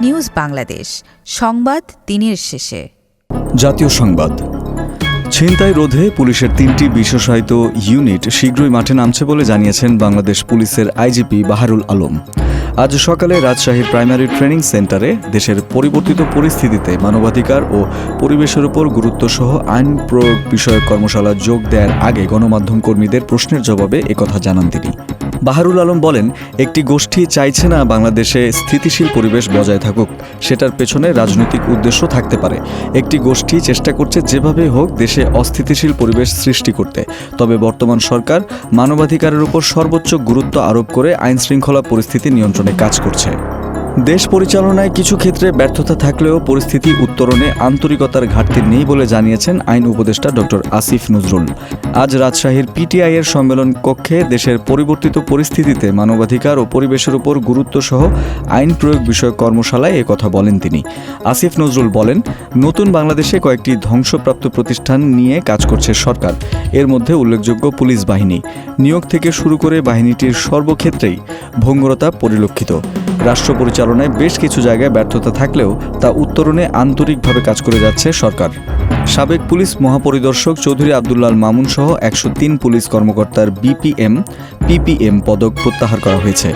News Bangladesh, সংবাদ দিনের শেষে। জাতীয় সংবাদ। ছিনতাই রোধে পুলিশের 3টি বিশেষায়িত ইউনিট শীঘ্রই মাঠে নামছে বলে জানিয়েছেন বাংলাদেশ পুলিশের আইজিপি বাহারুল আলম। আজ সকালে রাজশাহীর প্রাইমারি ট্রেনিং সেন্টারে দেশের পরিবর্তিত পরিস্থিতিতে মানবাধিকার ও পরিবেশের উপর গুরুত্বসহ আইন প্রয়োগ বিষয়ক কর্মশালা যোগ দেওয়ার আগে গণমাধ্যম কর্মীদের প্রশ্নের জবাবে একথা জানান তিনি। বাহারুল আলম বলেন, একটি গোষ্ঠী চাইছে না বাংলাদেশে স্থিতিশীল পরিবেশ বজায় থাকুক, সেটার পেছনে রাজনৈতিক উদ্দেশ্য থাকতে পারে। একটি গোষ্ঠী চেষ্টা করছে যেভাবে হোক দেশে অস্থিতিশীল পরিবেশ সৃষ্টি করতে। তবে বর্তমান সরকার মানবাধিকারের উপর সর্বোচ্চ গুরুত্ব আরোপ করে আইনশৃঙ্খলা পরিস্থিতি নিয়ন্ত্রণে কাজ করছে। দেশ পরিচালনায় কিছু ক্ষেত্রে ব্যর্থতা থাকলেও পরিস্থিতি উত্তরণে আন্তরিকতার ঘাটতি নেই বলে জানিয়েছেন আইন উপদেষ্টা ডক্টর আসিফ নজরুল। আজ রাজশাহীর পিটিআই-এর সম্মেলন কক্ষে দেশের পরিবর্তিত পরিস্থিতিতে মানবাধিকার ও পরিবেশের উপর গুরুত্বসহ আইন প্রয়োগ বিষয়ক কর্মশালায় একথা বলেন তিনি। আসিফ নজরুল বলেন, নতুন বাংলাদেশে কয়েকটি ধ্বংসপ্রাপ্ত প্রতিষ্ঠান নিয়ে কাজ করছে সরকার। এর মধ্যে উল্লেখযোগ্য পুলিশ বাহিনী। নিয়োগ থেকে শুরু করে বাহিনীটির সর্বক্ষেত্রেই ভঙ্গুরতা পরিলক্ষিত। রাষ্ট্র পরিচালনায় বেশ কিছু জায়গায় ব্যর্থতা থাকলেও তা উত্তরণে আন্তরিকভাবে কাজ করে যাচ্ছে সরকার। সাবেক পুলিশ মহাপরিদর্শক চৌধুরী আবদুল্লাহ মামুন সহ 103 পুলিশ কর্মকর্তার বিপিএম, পিপিএম পদক প্রত্যাহার করা হয়েছে।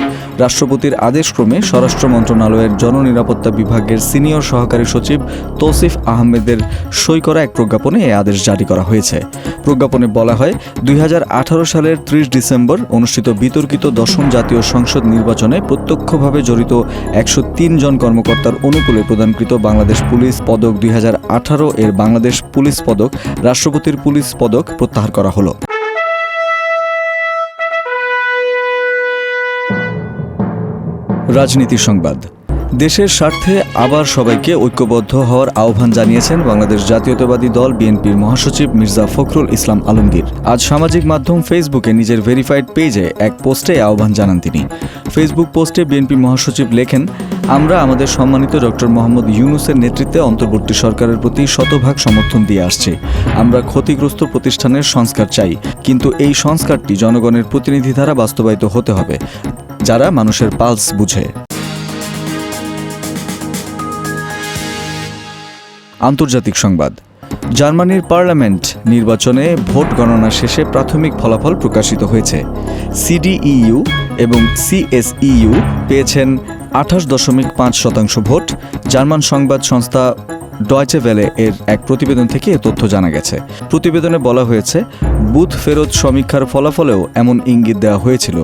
রাষ্ট্রপতির আদেশক্রমে স্বরাষ্ট্র মন্ত্রণালয়ের জননিরাপত্তা বিভাগের সিনিয়র সহকারী সচিব তৌসিফ আহমেদের সই করা এক প্রজ্ঞাপনে এই আদেশ জারি করা হয়েছে। প্রজ্ঞাপনে বলা হয়, 2018 সালের 30 ডিসেম্বর অনুষ্ঠিত বিতর্কিত 10ম জাতীয় সংসদ নির্বাচনে প্রত্যক্ষভাবে জড়িত 103 জন কর্মকর্তার অনুকূলে প্রদানকৃত বাংলাদেশ পুলিশ পদক 2018 এর বাংলাদেশ পুলিশ পদক, রাষ্ট্রপতির পুলিশ পদক প্রত্যাহার করা হলো। রাজনীতি সংবাদ। দেশের স্বার্থে আবার সবাইকে ঐক্যবদ্ধ হওয়ার আহ্বান জানিয়েছেন বাংলাদেশ জাতীয়তাবাদী দল বিএনপির মহাসচিব মির্জা ফখরুল ইসলাম আলমগীর। আজ সামাজিক মাধ্যম ফেসবুকে নিজের ভেরিফাইড পেজে এক পোস্টে আহ্বান জানান তিনি। ফেসবুক পোস্টে বিএনপি মহাসচিব লেখেন, আমরা আমাদের সম্মানিত ডক্টর মোহাম্মদ ইউনূসের নেতৃত্বে অন্তর্বর্তী সরকারের প্রতি শতভাগ সমর্থন দিয়ে আসছি। আমরা ক্ষতিগ্রস্ত প্রতিষ্ঠানের সংস্কার চাই, কিন্তু এই সংস্কারটি জনগণের প্রতিনিধি দ্বারা বাস্তবায়িত হতে হবে, যারা মানুষের পালস বুঝে। আন্তর্জাতিক সংবাদ। জার্মানির পার্লামেন্ট নির্বাচনে ভোট গণনা শেষে প্রাথমিক ফলাফল প্রকাশিত হয়েছে। সিডিইউ এবং সিএসইউ পেয়েছেন 28.5% ভোট। জার্মান সংবাদ সংস্থা ডয়েচে ভেলে এর এক প্রতিবেদন থেকে এ তথ্য জানা গেছে। প্রতিবেদনে বলা হয়েছে, বুথ ফেরত সমীক্ষার ফলাফলেও এমন ইঙ্গিত দেওয়া হয়েছিল।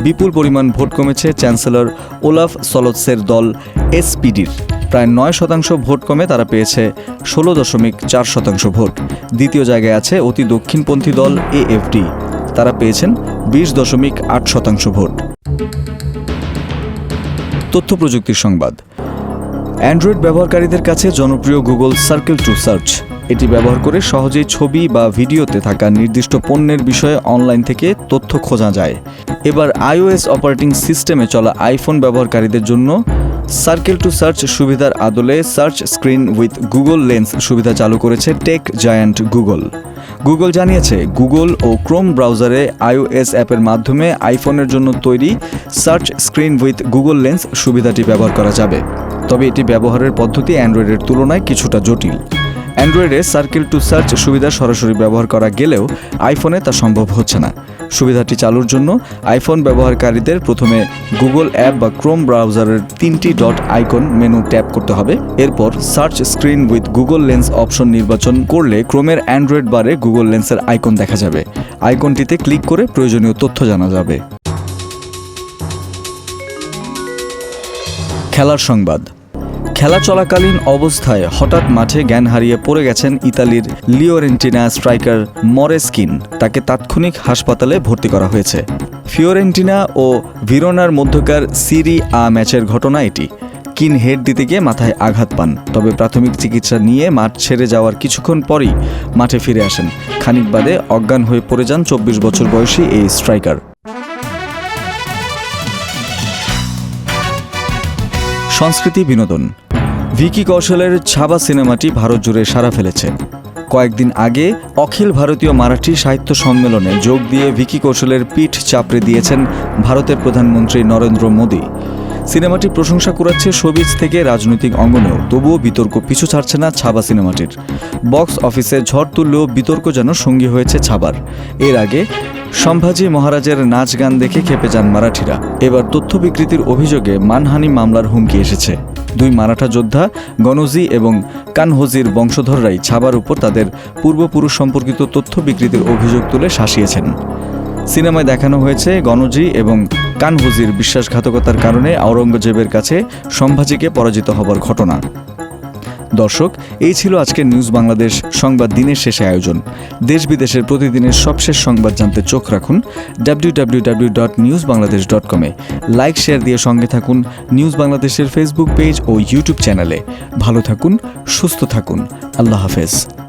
বিপুল পরিমাণ ভোট কমেছে চ্যান্সেলর ওলাফ সলৎসের দল এসপিডির। প্রায় 9% ভোট কমে তারা পেয়েছে 16.4% ভোট। দ্বিতীয় জায়গায় আছে অতি দক্ষিণপন্থী দল এএফডি, তারা পেয়েছেন 20.8% ভোট। তথ্য প্রযুক্তির সংবাদ। অ্যান্ড্রয়েড ব্যবহারকারীদের কাছে জনপ্রিয় গুগল সার্কেল টু সার্চ। এটি ব্যবহার করে সহজেই ছবি বা ভিডিওতে থাকা নির্দিষ্ট পণ্যের বিষয়ে অনলাইন থেকে তথ্য খোঁজা যায়। এবার আইওএস অপারেটিং সিস্টেমে চলা আইফোন ব্যবহারকারীদের জন্য সার্কেল টু সার্চ সুবিধার আদলে search screen with Google lens সুবিধা চালু করেছে টেক জায়ান্ট গুগল। গুগল জানিয়েছে, গুগল ও ক্রোম ব্রাউজারে আইওএস অ্যাপের মাধ্যমে আইফোনের জন্য তৈরি search screen with Google lens সুবিধাটি ব্যবহার করা যাবে। তবে এটি ব্যবহারের পদ্ধতি অ্যান্ড্রয়েডের তুলনায় কিছুটা জটিল। অ্যান্ড্রয়েডে সার্কেল টু সার্চ সুবিধা সরাসরি ব্যবহার করা গেলেও আইফোনে তা সম্ভব হচ্ছে না। সুবিধাটি চালুর জন্য আইফোন ব্যবহারকারীদের প্রথমে গুগল অ্যাপ বা ক্রোম ব্রাউজারের 3টি ডট আইকন মেনু ট্যাপ করতে হবে। এরপর search screen with Google lens option নির্বাচন করলে ক্রোমের অ্যান্ড্রয়েড বারে গুগল লেন্সের আইকন দেখা যাবে। আইকনটিতে ক্লিক করে প্রয়োজনীয় তথ্য জানা যাবে। খেলার সংবাদ। খেলা চলাকালীন অবস্থায় হঠাৎ মাঠে জ্ঞান হারিয়ে পড়ে গেছেন ইতালির ফিওরেন্টিনা স্ট্রাইকার মরেস্কিন। তাকে তাৎক্ষণিক হাসপাতালে ভর্তি করা হয়েছে। ফিওরেন্টিনা ও ভিরোনার মধ্যকার সিরি আ ম্যাচের ঘটনা এটি। কিন হেড দিতে গিয়ে মাথায় আঘাত পান, তবে প্রাথমিক চিকিৎসা নিয়ে মাঠ ছেড়ে যাওয়ার কিছুক্ষণ পরই মাঠে ফিরে আসেন। খানিক বাদে অজ্ঞান হয়ে পড়ে যান 24 বছর বয়সী এই স্ট্রাইকার। সংস্কৃতি বিনোদন। ভিকি কৌশলের ছাবা সিনেমাটি ভারত জুড়ে সাড়া ফেলেছে। কয়েকদিন আগে অখিল ভারতীয় মারাঠি সাহিত্য সম্মেলনে যোগ দিয়ে ভিকি কৌশলের পিঠ চাপড়ে দিয়েছেন ভারতের প্রধানমন্ত্রী নরেন্দ্র মোদী। সিনেমাটি প্রশংসা কুড়াচ্ছে শোবিজ থেকে রাজনৈতিক অঙ্গনেও, তবুও বিতর্ক পিছু ছাড়ছে না ছাবা সিনেমাটির। বক্স অফিসে ঝড় তুললেও বিতর্ক যেন সঙ্গী হয়েছে ছাবার। এর আগে সম্ভাজি মহারাজের নাচ গান দেখে খেপে যান মারাঠিরা। এবার তথ্য বিকৃতির অভিযোগে মানহানি মামলার হুমকি এসেছে। দুই মারাঠা যোদ্ধা গণজি এবং কানহোজির বংশধররাই ছাবার উপর তাদের পূর্বপুরুষ সম্পর্কিত তথ্য বিকৃতির অভিযোগ তুলে শাসিয়েছেন। সিনেমায় দেখানো হয়েছে গণজি এবং কানহোজির বিশ্বাসঘাতকতার কারণে আওরঙ্গজেবের কাছে সম্ভাজিকে পরাজিত হবার ঘটনা। দর্শক, এই ছিল আজকের নিউজ বাংলাদেশ সংবাদ দিনের শেষে আয়োজন। দেশ বিদেশের প্রতিদিনের সবশেষ সংবাদ জানতে চোখ রাখুন www.newsbangladesh.com এ। লাইক শেয়ার দিয়ে সঙ্গে থাকুন নিউজ বাংলাদেশের ফেসবুক পেজ ও ইউটিউব চ্যানেলে। ভালো থাকুন, সুস্থ থাকুন। আল্লাহ হাফেজ।